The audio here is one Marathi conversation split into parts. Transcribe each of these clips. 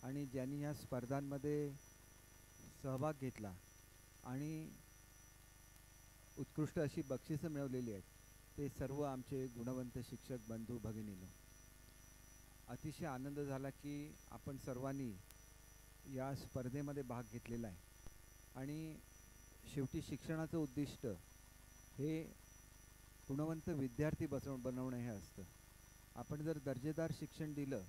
आणि ज्यांनी या स्पर्धांमध्ये सहभाग घेतला आणि उत्कृष्ट अशी बक्षिसं मिळवलेली आहेत ते सर्व आमचे गुणवंत शिक्षक बंधू भगिनींनो, अतिशय आनंद झाला की आपण सर्वांनी या स्पर्धेमध्ये भाग घेतलेला आहे। आणि शेवटी शिक्षणाचं उद्दिष्ट हे गुणवंत विद्यार्थी बनवणं हे असतं। आपण जर दर्जेदार शिक्षण दिलं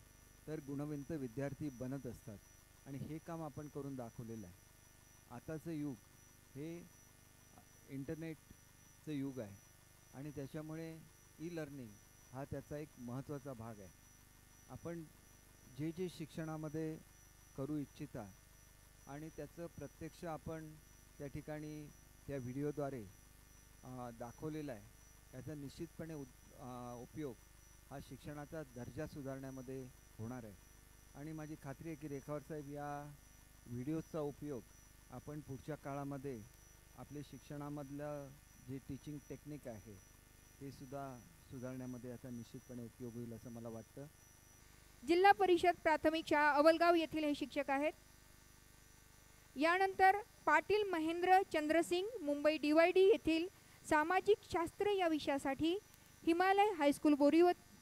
तर गुणवंत विद्यार्थी बनत असतात आणि हे काम आपण करून दाखवलेलं आहे। आताचं युग हे इंटरनेटचं युग आहे आणि त्याच्यामुळे ई लर्निंग हा त्याचा एक महत्त्वाचा भाग आहे। आपण जे जे शिक्षणामध्ये करू इच्छिता आणि त्याचं प्रत्यक्ष आपण त्या ठिकाणी त्या व्हिडिओद्वारे दाखवलेला आहे, याचा निश्चितपणे उपयोग हा शिक्षणाचा दर्जा सुधारण्यामध्ये होणार आहे। आणि माझी खात्री आहे की रेखावर साहेब या व्हिडिओचा उपयोग आपण पुढच्या काळामध्ये आपले शिक्षणामधलं जे टीचिंग टेक्निक आहे ते सुद्धा सुधारण्यामध्ये याचा निश्चितपणे उपयोग होईल असं मला वाटतं। जिल्हा परिषद प्राथमिक शाळा अवलगाव येथील हे शिक्षक आहेत। यानंतर पाटील महेंद्र चंद्रसिंग मुंबई DYD येथील सामाजिक शास्त्र या विषयासाठी हिमालय हायस्कूल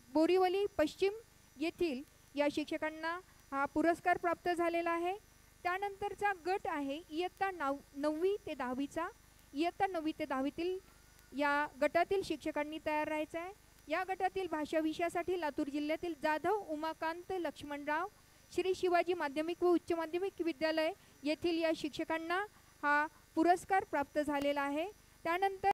बोरीवली पश्चिम येथील या शिक्षकांना हा पुरस्कार प्राप्त झालेला आहे। त्यानंतरचा गट आहे इयत्ता 9वी ते 10वीचा। इयत्ता 9वी ते 10वीतील या गटातील शिक्षकांनी तयार राहायचं आहे। या गटातील भाषा विषयासाठी लातूर जिल्ह्यातील जाधव उमाकांत लक्ष्मणराव श्री शिवाजी माध्यमिक व उच्च माध्यमिक विद्यालय येथील या शिक्षकांना हा पुरस्कार प्राप्त झालेला आहे। त्यानंतर